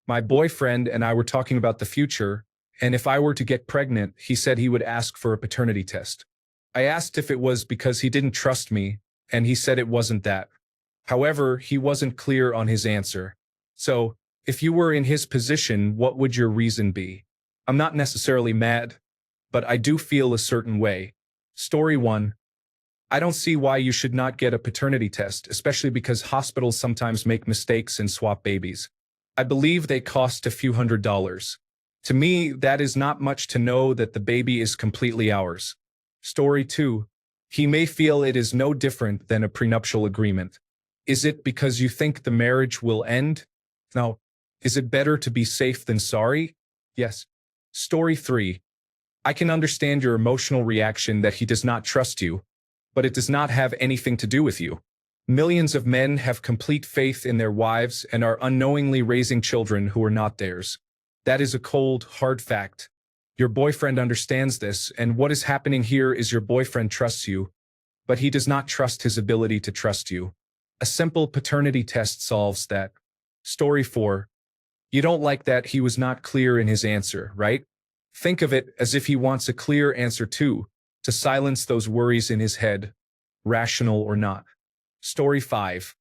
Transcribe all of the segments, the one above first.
My boyfriend and I were talking about the future, and if I were to get pregnant, he said he would ask for a paternity test. I asked if it was because he didn't trust me, and he said it wasn't that. However, he wasn't clear on his answer. So, if you were in his position, what would your reason be? I'm not necessarily mad, but I do feel a certain way. Story 1. I don't see why you should not get a paternity test, especially because hospitals sometimes make mistakes and swap babies. I believe they cost a few $100s. To me, that is not much to know that the baby is completely ours. Story 2. He may feel it is no different than a prenuptial agreement. Is it because you think the marriage will end? No. Is it better to be safe than sorry? Yes. Story 3. I can understand your emotional reaction that he does not trust you, but it does not have anything to do with you. Millions of men have complete faith in their wives and are unknowingly raising children who are not theirs. That is a cold, hard fact. Your boyfriend understands this, and what is happening here is your boyfriend trusts you, but he does not trust his ability to trust you. A simple paternity test solves that. Story 4. You don't like that he was not clear in his answer, right? Think of it as if he wants a clear answer too, to silence those worries in his head, rational or not. Story 5.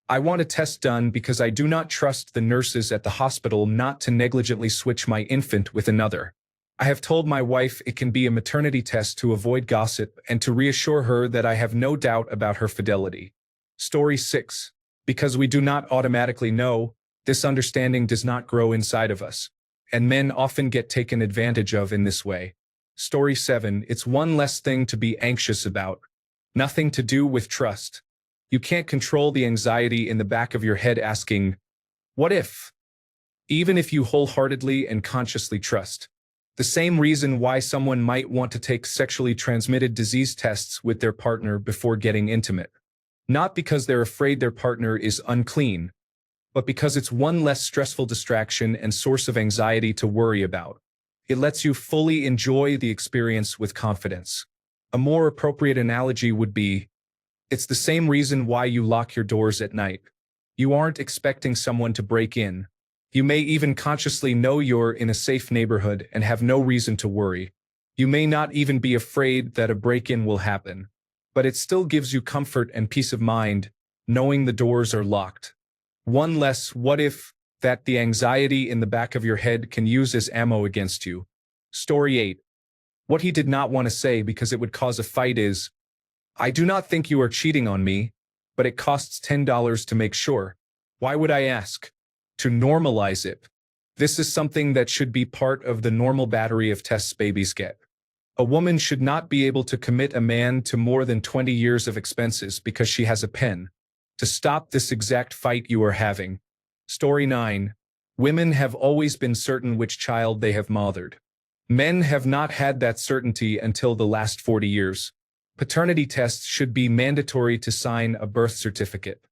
I want a test done because I do not trust the nurses at the hospital not to negligently switch my infant with another. I have told my wife it can be a maternity test to avoid gossip and to reassure her that I have no doubt about her fidelity. Story 6. Because we do not automatically know, this understanding does not grow inside of us, and men often get taken advantage of in this way. Story 7. It's one less thing to be anxious about. Nothing to do with trust. You can't control the anxiety in the back of your head asking, what if? Even if you wholeheartedly and consciously trust. The same reason why someone might want to take sexually transmitted disease tests with their partner before getting intimate. Not because they're afraid their partner is unclean, but because it's one less stressful distraction and source of anxiety to worry about. It lets you fully enjoy the experience with confidence. A more appropriate analogy would be, it's the same reason why you lock your doors at night. You aren't expecting someone to break in. You may even consciously know you're in a safe neighborhood and have no reason to worry. You may not even be afraid that a break-in will happen, but it still gives you comfort and peace of mind, knowing the doors are locked. One less what if that the anxiety in the back of your head can use as ammo against you. Story 8. What he did not want to say because it would cause a fight is, I do not think you are cheating on me, but it costs $10 to make sure. Why would I ask? To normalize it. This is something that should be part of the normal battery of tests babies get. A woman should not be able to commit a man to more than 20 years of expenses because she has a pen. To stop this exact fight you are having. Story 9. Women have always been certain which child they have mothered. Men have not had that certainty until the last 40 years. Paternity tests should be mandatory to sign a birth certificate.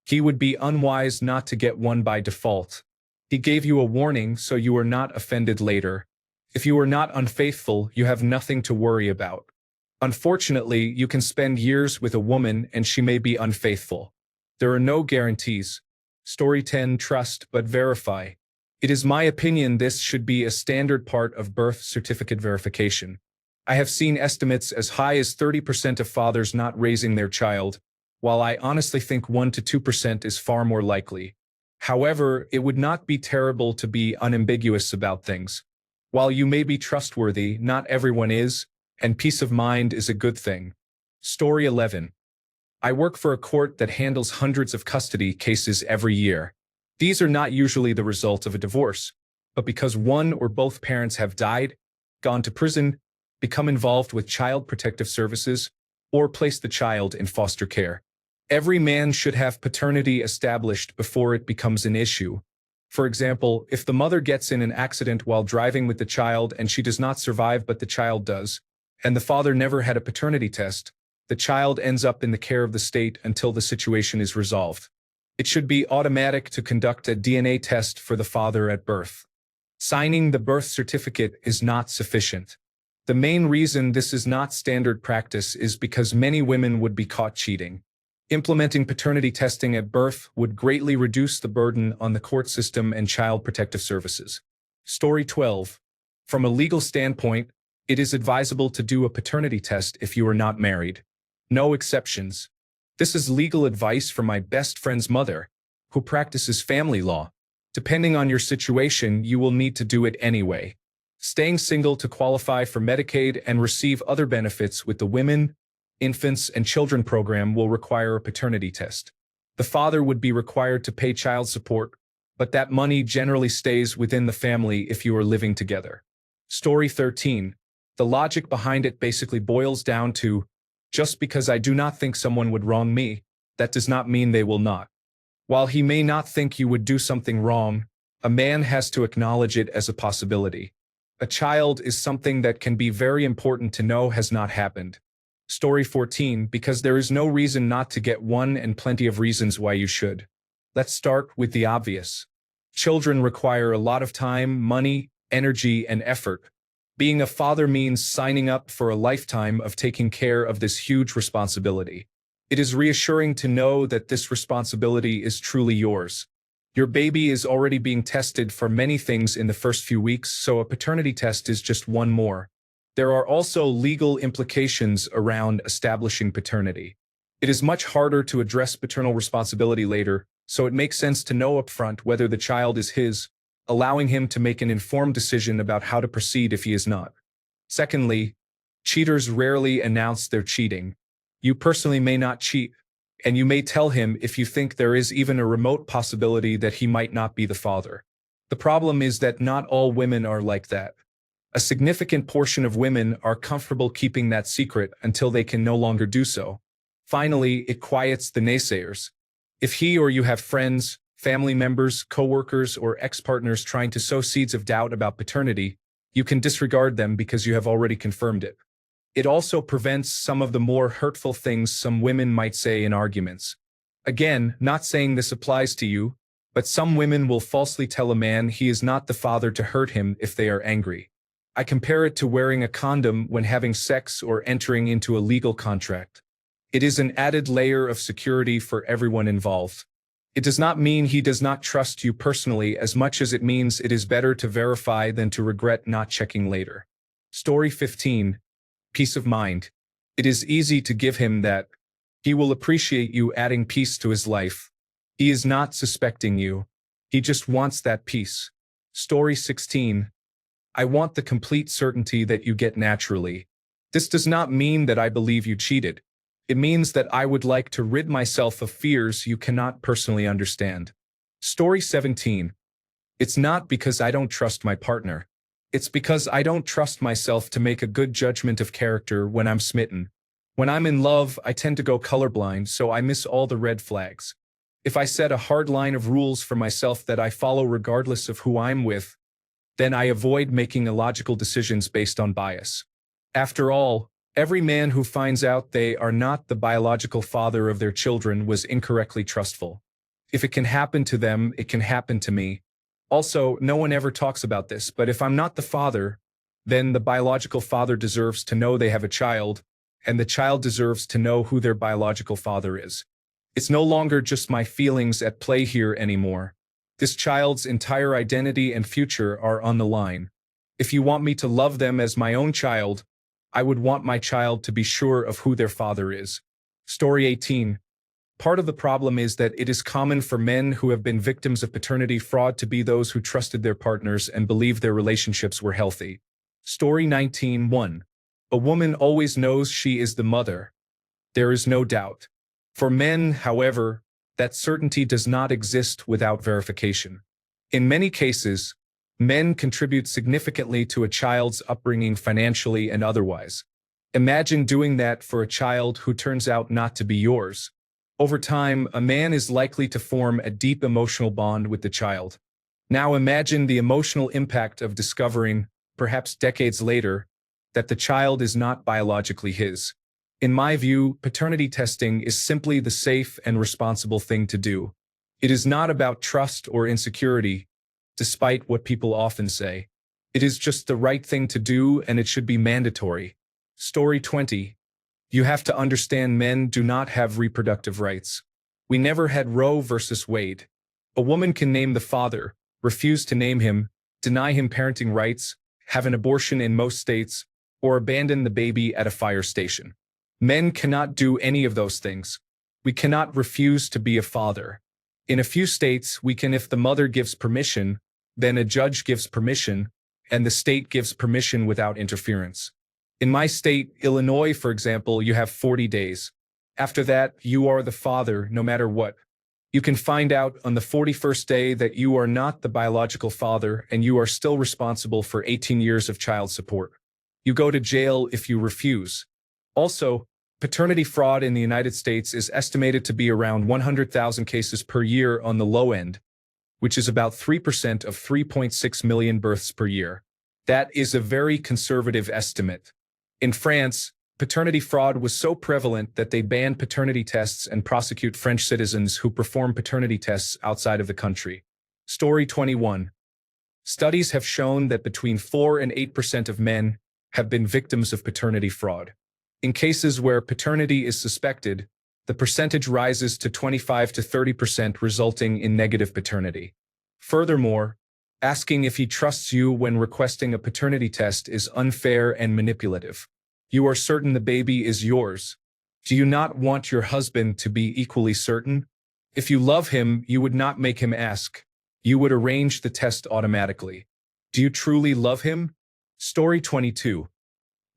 He would be unwise not to get one by default. He gave you a warning so you are not offended later. If you are not unfaithful, you have nothing to worry about. Unfortunately, you can spend years with a woman and she may be unfaithful. There are no guarantees. Story 10. Trust but verify. It is my opinion this should be a standard part of birth certificate verification. I have seen estimates as high as 30% of fathers not raising their child, while I honestly think 1 to 2% is far more likely. However, it would not be terrible to be unambiguous about things. While you may be trustworthy, not everyone is, and peace of mind is a good thing. Story 11. I work for a court that handles hundreds of custody cases every year. These are not usually the result of a divorce, but because one or both parents have died, gone to prison, become involved with child protective services, or place the child in foster care. Every man should have paternity established before it becomes an issue. For example, if the mother gets in an accident while driving with the child and she does not survive but the child does, and the father never had a paternity test, the child ends up in the care of the state until the situation is resolved. It should be automatic to conduct a DNA test for the father at birth. Signing the birth certificate is not sufficient. The main reason this is not standard practice is because many women would be caught cheating. Implementing paternity testing at birth would greatly reduce the burden on the court system and child protective services. Story 12. From a legal standpoint, it is advisable to do a paternity test if you are not married. No exceptions. This is legal advice from my best friend's mother, who practices family law. Depending on your situation, you will need to do it anyway. Staying single to qualify for Medicaid and receive other benefits with the Women, Infants, and Children program will require a paternity test. The father would be required to pay child support, but that money generally stays within the family if you are living together. Story 13. The logic behind it basically boils down to, just because I do not think someone would wrong me, that does not mean they will not. While he may not think you would do something wrong, a man has to acknowledge it as a possibility. A child is something that can be very important to know has not happened. Story 14. Because there is no reason not to get one and plenty of reasons why you should. Let's start with the obvious. Children require a lot of time, money, energy, and effort. Being a father means signing up for a lifetime of taking care of this huge responsibility. It is reassuring to know that this responsibility is truly yours. Your baby is already being tested for many things in the first few weeks, so a paternity test is just one more. There are also legal implications around establishing paternity. It is much harder to address paternal responsibility later, so it makes sense to know upfront whether the child is his, allowing him to make an informed decision about how to proceed if he is not. Secondly, cheaters rarely announce their cheating. You personally may not cheat, and you may tell him if you think there is even a remote possibility that he might not be the father. The problem is that not all women are like that. A significant portion of women are comfortable keeping that secret until they can no longer do so. Finally, it quiets the naysayers. If he or you have friends, family members, coworkers, or ex-partners trying to sow seeds of doubt about paternity, you can disregard them because you have already confirmed it. It also prevents some of the more hurtful things some women might say in arguments. Again, not saying this applies to you, but some women will falsely tell a man he is not the father to hurt him if they are angry. I compare it to wearing a condom when having sex or entering into a legal contract. It is an added layer of security for everyone involved. It does not mean he does not trust you personally as much as it means it is better to verify than to regret not checking later. Story 15. Peace of mind. It is easy to give him that. He will appreciate you adding peace to his life. He is not suspecting you. He just wants that peace. Story 16. I want the complete certainty that you get naturally. This does not mean that I believe you cheated. It means that I would like to rid myself of fears you cannot personally understand. Story 17. It's not because I don't trust my partner. It's because I don't trust myself to make a good judgment of character when I'm smitten. When I'm in love, I tend to go colorblind, so I miss all the red flags. If I set a hard line of rules for myself that I follow regardless of who I'm with, then I avoid making illogical decisions based on bias. After all, every man who finds out they are not the biological father of their children was incorrectly trustful. If it can happen to them, it can happen to me. Also, no one ever talks about this, but if I'm not the father, then the biological father deserves to know they have a child, and the child deserves to know who their biological father is. It's no longer just my feelings at play here anymore. This child's entire identity and future are on the line. If you want me to love them as my own child, I would want my child to be sure of who their father is. Story 18. Part of the problem is that it is common for men who have been victims of paternity fraud to be those who trusted their partners and believed their relationships were healthy. Story 19:1. A woman always knows she is the mother. There is no doubt. For men, however, that certainty does not exist without verification. In many cases, men contribute significantly to a child's upbringing financially and otherwise. Imagine doing that for a child who turns out not to be yours. Over time, a man is likely to form a deep emotional bond with the child. Now imagine the emotional impact of discovering, perhaps decades later, that the child is not biologically his. In my view, paternity testing is simply the safe and responsible thing to do. It is not about trust or insecurity, despite what people often say. It is just the right thing to do, and it should be mandatory. Story 20. You have to understand men do not have reproductive rights. We never had Roe versus Wade. A woman can name the father, refuse to name him, deny him parenting rights, have an abortion in most states, or abandon the baby at a fire station. Men cannot do any of those things. We cannot refuse to be a father. In a few states, we can if the mother gives permission, then a judge gives permission, and the state gives permission without interference. In my state, Illinois, for example, you have 40 days. After that, you are the father no matter what. You can find out on the 41st day that you are not the biological father and you are still responsible for 18 years of child support. You go to jail if you refuse. Also, paternity fraud in the United States is estimated to be around 100,000 cases per year on the low end, which is about 3% of 3.6 million births per year. That is a very conservative estimate. In France, paternity fraud was so prevalent that they banned paternity tests and prosecute French citizens who perform paternity tests outside of the country. Story 21. Studies have shown that between 4 and 8% of men have been victims of paternity fraud. In cases where paternity is suspected, the percentage rises to 25 to 30%, resulting in negative paternity. Furthermore, asking if he trusts you when requesting a paternity test is unfair and manipulative. You are certain the baby is yours. Do you not want your husband to be equally certain? If you love him, you would not make him ask. You would arrange the test automatically. Do you truly love him? Story 22.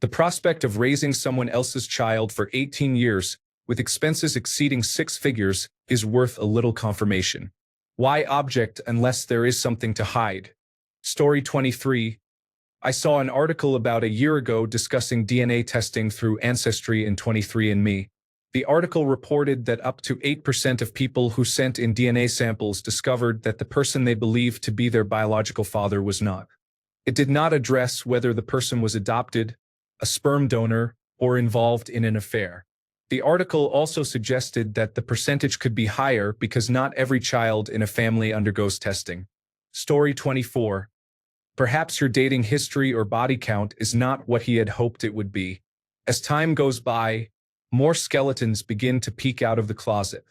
The prospect of raising someone else's child for 18 years, with expenses exceeding 6 figures, is worth a little confirmation. Why object unless there is something to hide? Story 23. I saw an article about a year ago discussing DNA testing through Ancestry and 23andMe. The article reported that up to 8% of people who sent in DNA samples discovered that the person they believed to be their biological father was not. It did not address whether the person was adopted, a sperm donor, or involved in an affair. The article also suggested that the percentage could be higher because not every child in a family undergoes testing. Story 24. Perhaps your dating history or body count is not what he had hoped it would be. As time goes by, more skeletons begin to peek out of the closet.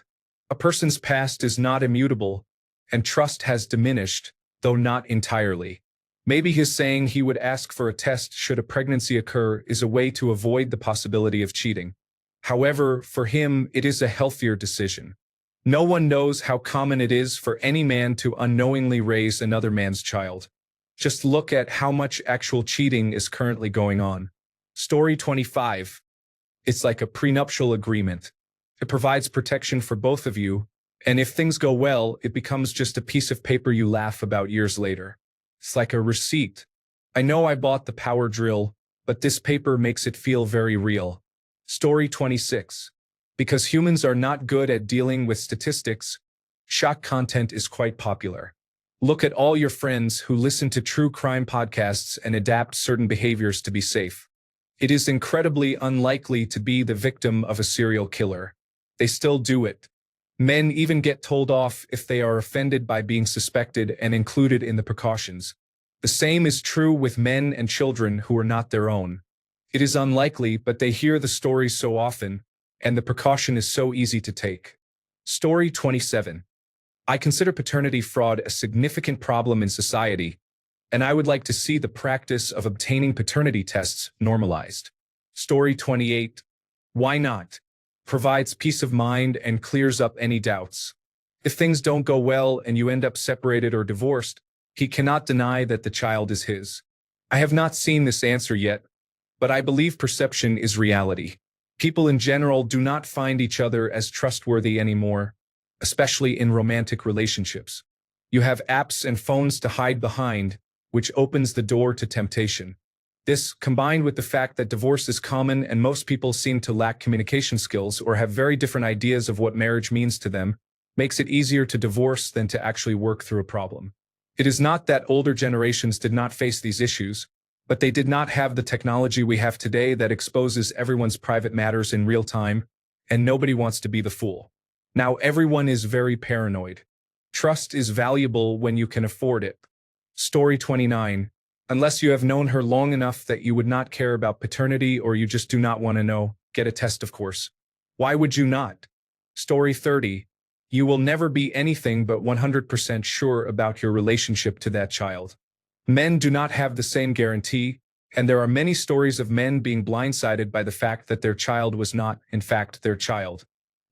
A person's past is not immutable, and trust has diminished, though not entirely. Maybe his saying he would ask for a test should a pregnancy occur is a way to avoid the possibility of cheating. However, for him, it is a healthier decision. No one knows how common it is for any man to unknowingly raise another man's child. Just look at how much actual cheating is currently going on. Story 25. It's like a prenuptial agreement. It provides protection for both of you, and if things go well, it becomes just a piece of paper you laugh about years later. It's like a receipt. I know I bought the power drill, but this paper makes it feel very real. Story 26. Because humans are not good at dealing with statistics, shock content is quite popular. Look at all your friends who listen to true crime podcasts and adapt certain behaviors to be safe. It is incredibly unlikely to be the victim of a serial killer. They still do it. Men even get told off if they are offended by being suspected and included in the precautions. The same is true with men and children who are not their own. It is unlikely, but they hear the stories so often, and the precaution is so easy to take. Story 27. I consider paternity fraud a significant problem in society, and I would like to see the practice of obtaining paternity tests normalized. Story 28. Why not? Provides peace of mind and clears up any doubts. If things don't go well and you end up separated or divorced, he cannot deny that the child is his. I have not seen this answer yet, but I believe perception is reality. People in general do not find each other as trustworthy anymore, especially in romantic relationships. You have apps and phones to hide behind, which opens the door to temptation. This, combined with the fact that divorce is common and most people seem to lack communication skills or have very different ideas of what marriage means to them, makes it easier to divorce than to actually work through a problem. It is not that older generations did not face these issues, but they did not have the technology we have today that exposes everyone's private matters in real time, and nobody wants to be the fool. Now everyone is very paranoid. Trust is valuable when you can afford it. Story 29. Unless you have known her long enough that you would not care about paternity or you just do not want to know, Get a test, of course. Why would you not? Story 30. You will never be anything but 100% sure about your relationship to that child. Men do not have the same guarantee, and there are many stories of men being blindsided by the fact that their child was not, in fact, their child.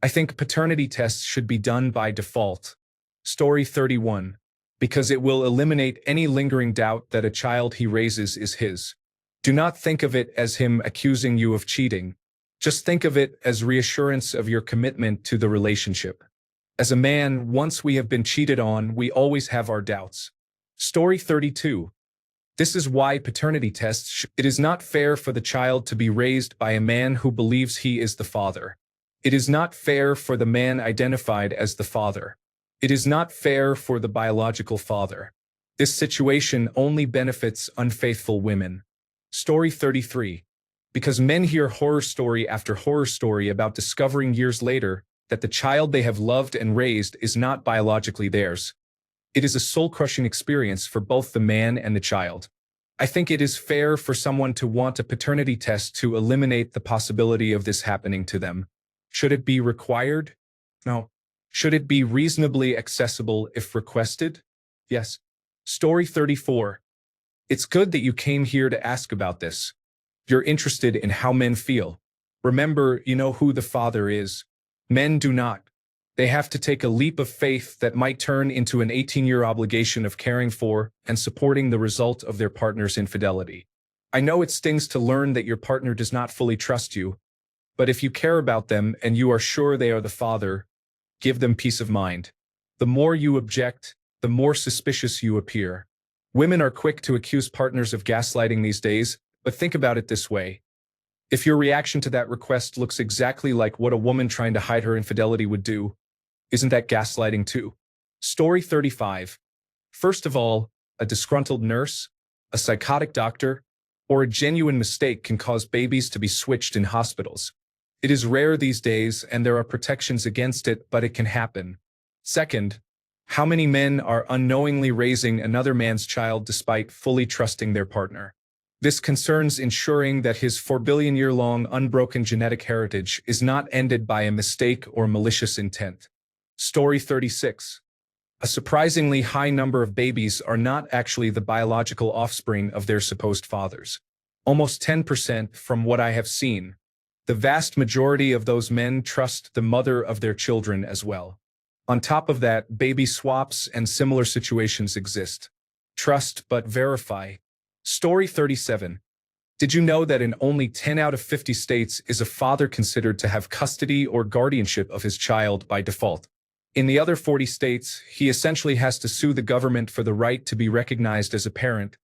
I think paternity tests should be done by default. Story 31. Because it will eliminate any lingering doubt that a child he raises is his. Do not think of it as him accusing you of cheating. Just think of it as reassurance of your commitment to the relationship. As a man, once we have been cheated on, we always have our doubts. Story 32. This is why paternity tests. It is not fair for the child to be raised by a man who believes he is the father. It is not fair for the man identified as the father. It is not fair for the biological father. This situation only benefits unfaithful women. Story 33. Because men hear horror story after horror story about discovering years later that the child they have loved and raised is not biologically theirs. It is a soul-crushing experience for both the man and the child. I think it is fair for someone to want a paternity test to eliminate the possibility of this happening to them. Should it be required? No. Should it be reasonably accessible if requested? Yes. Story 34. It's good that you came here to ask about this. You're interested in how men feel. Remember, you know who the father is. Men do not. They have to take a leap of faith that might turn into an 18-year obligation of caring for and supporting the result of their partner's infidelity. I know it stings to learn that your partner does not fully trust you, but if you care about them and you are sure they are the father, give them peace of mind. The more you object, the more suspicious you appear. Women are quick to accuse partners of gaslighting these days, but think about it this way. If your reaction to that request looks exactly like what a woman trying to hide her infidelity would do, isn't that gaslighting too? Story 35. First of all, a disgruntled nurse, a psychotic doctor, or a genuine mistake can cause babies to be switched in hospitals. It is rare these days and there are protections against it, but it can happen. Second, how many men are unknowingly raising another man's child despite fully trusting their partner? This concerns ensuring that his 4 billion-year-long unbroken genetic heritage is not ended by a mistake or malicious intent. Story 36. A surprisingly high number of babies are not actually the biological offspring of their supposed fathers. Almost 10% from what I have seen. The vast majority of those men trust the mother of their children as well. On top of that, baby swaps and similar situations exist. Trust but verify. Story 37. Did you know that in only 10 out of 50 states is a father considered to have custody or guardianship of his child by default? In the other 40 states, he essentially has to sue the government for the right to be recognized as a parent,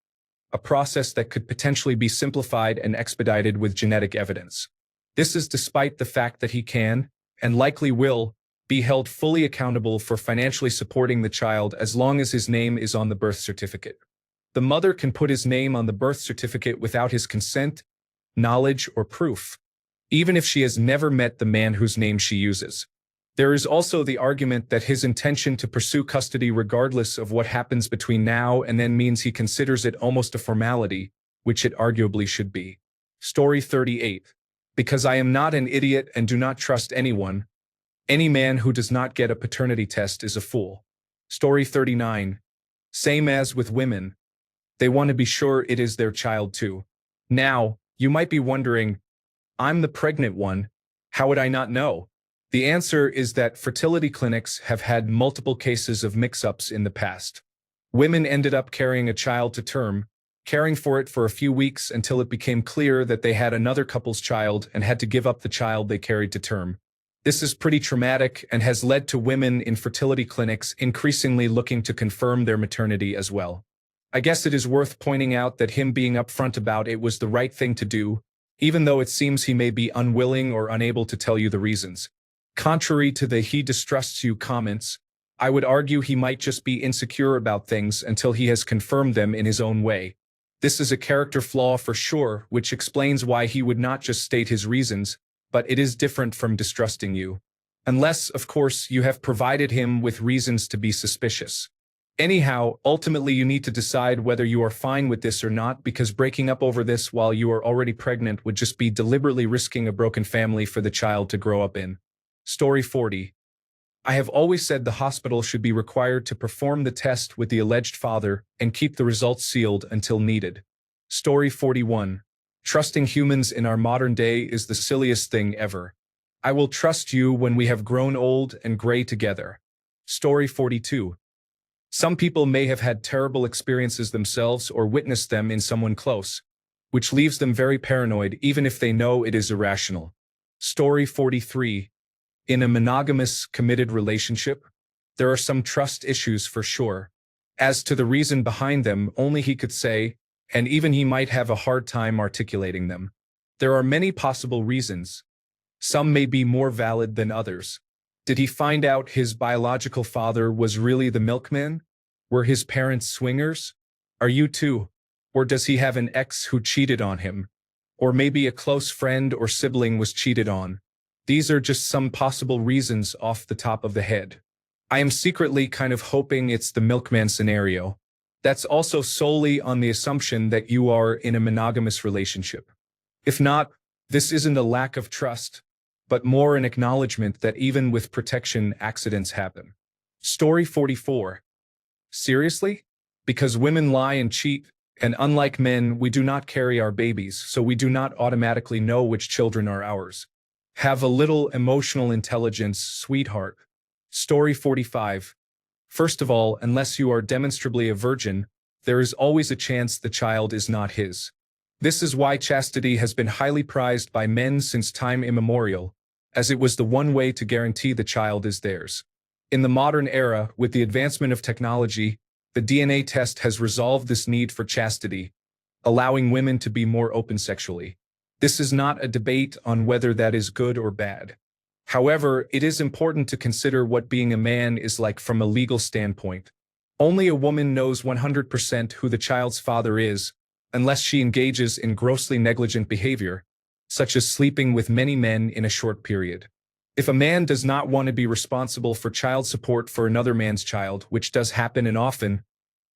a process that could potentially be simplified and expedited with genetic evidence. This is despite the fact that he can, and likely will, be held fully accountable for financially supporting the child as long as his name is on the birth certificate. The mother can put his name on the birth certificate without his consent, knowledge, or proof, even if she has never met the man whose name she uses. There is also the argument that his intention to pursue custody regardless of what happens between now and then means he considers it almost a formality, which it arguably should be. Story 38. Because I am not an idiot and do not trust anyone, any man who does not get a paternity test is a fool. Story 39. Same as with women. They want to be sure it is their child too. Now, you might be wondering, I'm the pregnant one, how would I not know? The answer is that fertility clinics have had multiple cases of mix-ups in the past. Women ended up carrying a child to term, caring for it for a few weeks until it became clear that they had another couple's child and had to give up the child they carried to term. This is pretty traumatic and has led to women in fertility clinics increasingly looking to confirm their maternity as well. I guess it is worth pointing out that him being upfront about it was the right thing to do, even though it seems he may be unwilling or unable to tell you the reasons. Contrary to the "he distrusts you" comments, I would argue he might just be insecure about things until he has confirmed them in his own way. This is a character flaw for sure, which explains why he would not just state his reasons, but it is different from distrusting you. Unless, of course, you have provided him with reasons to be suspicious. Anyhow, ultimately you need to decide whether you are fine with this or not, because breaking up over this while you are already pregnant would just be deliberately risking a broken family for the child to grow up in. Story 40. I have always said the hospital should be required to perform the test with the alleged father and keep the results sealed until needed. Story 41. Trusting humans in our modern day is the silliest thing ever. I will trust you when we have grown old and gray together. Story 42. Some people may have had terrible experiences themselves or witnessed them in someone close, which leaves them very paranoid even if they know it is irrational. Story 43. In a monogamous, committed relationship, there are some trust issues for sure. As to the reason behind them, only he could say, and even he might have a hard time articulating them. There are many possible reasons. Some may be more valid than others. Did he find out his biological father was really the milkman? Were his parents swingers? Are you too? Or does he have an ex who cheated on him? Or maybe a close friend or sibling was cheated on? These are just some possible reasons off the top of the head. I am secretly kind of hoping it's the milkman scenario. That's also solely on the assumption that you are in a monogamous relationship. If not, this isn't a lack of trust, but more an acknowledgement that even with protection, accidents happen. Story 44. Seriously? Because women lie and cheat, and unlike men, we do not carry our babies, so we do not automatically know which children are ours. Have a little emotional intelligence, sweetheart. Story 45. First of all, unless you are demonstrably a virgin, there is always a chance the child is not his. This is why chastity has been highly prized by men since time immemorial, as it was the one way to guarantee the child is theirs. In the modern era, with the advancement of technology, the DNA test has resolved this need for chastity, allowing women to be more open sexually. This is not a debate on whether that is good or bad. However, it is important to consider what being a man is like from a legal standpoint. Only a woman knows 100% who the child's father is, unless she engages in grossly negligent behavior, such as sleeping with many men in a short period. If a man does not want to be responsible for child support for another man's child, which does happen and often,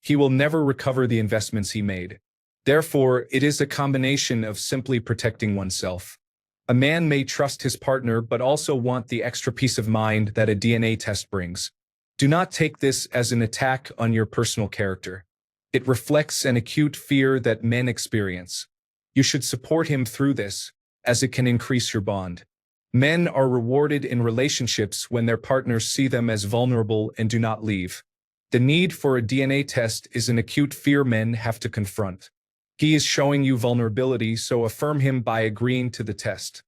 he will never recover the investments he made. Therefore, it is a combination of simply protecting oneself. A man may trust his partner but also want the extra peace of mind that a DNA test brings. Do not take this as an attack on your personal character. It reflects an acute fear that men experience. You should support him through this, as it can increase your bond. Men are rewarded in relationships when their partners see them as vulnerable and do not leave. The need for a DNA test is an acute fear men have to confront. He is showing you vulnerability, so affirm him by agreeing to the test.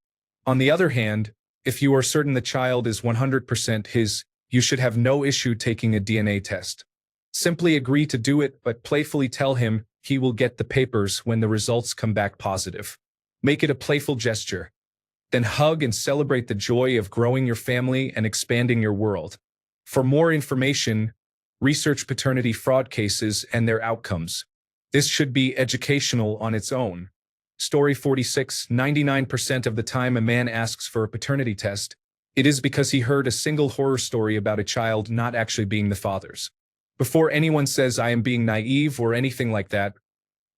On the other hand, if you are certain the child is 100% his, you should have no issue taking a DNA test. Simply agree to do it, but playfully tell him he will get the papers when the results come back positive. Make it a playful gesture. Then hug and celebrate the joy of growing your family and expanding your world. For more information, research paternity fraud cases and their outcomes. This should be educational on its own. Story 46. 99% of the time a man asks for a paternity test, it is because he heard a single horror story about a child not actually being the father's. Before anyone says I am being naive or anything like that,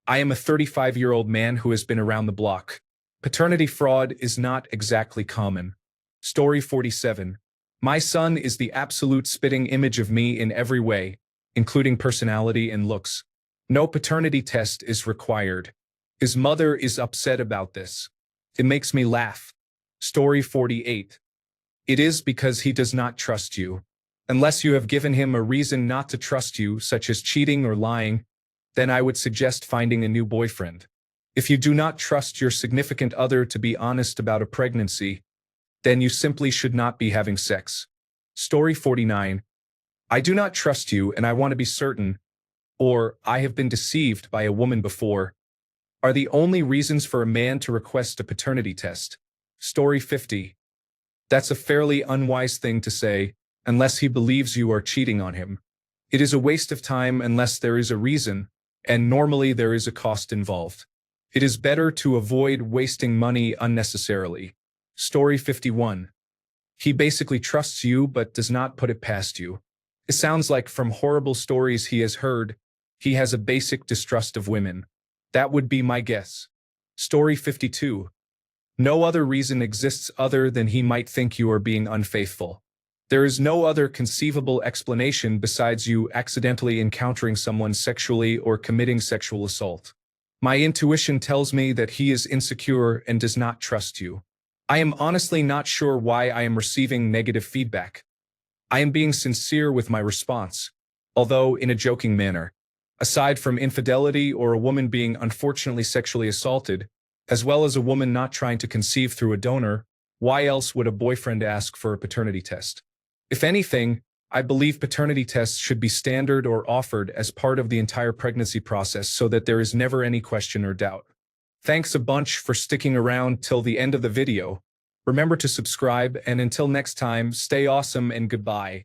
I am a 35-year-old man who has been around the block. Paternity fraud is not exactly common. Story 47. My son is the absolute spitting image of me in every way, including personality and looks. No paternity test is required. His mother is upset about this. It makes me laugh. Story 48. It is because he does not trust you. Unless you have given him a reason not to trust you, such as cheating or lying, then I would suggest finding a new boyfriend. If you do not trust your significant other to be honest about a pregnancy, then you simply should not be having sex. Story 49. I do not trust you and I want to be certain, or I have been deceived by a woman before, are the only reasons for a man to request a paternity test. Story 50. That's a fairly unwise thing to say, unless he believes you are cheating on him. It is a waste of time unless there is a reason, and normally there is a cost involved. It is better to avoid wasting money unnecessarily. Story 51. He basically trusts you but does not put it past you. It sounds like from horrible stories he has heard, he has a basic distrust of women. That would be my guess. Story 52. No other reason exists other than he might think you are being unfaithful. There is no other conceivable explanation besides you accidentally encountering someone sexually or committing sexual assault. My intuition tells me that he is insecure and does not trust you. I am honestly not sure why I am receiving negative feedback. I am being sincere with my response, although in a joking manner. Aside from infidelity or a woman being unfortunately sexually assaulted, as well as a woman not trying to conceive through a donor, why else would a boyfriend ask for a paternity test? If anything, I believe paternity tests should be standard or offered as part of the entire pregnancy process so that there is never any question or doubt. Thanks a bunch for sticking around till the end of the video. Remember to subscribe, and until next time, stay awesome and goodbye.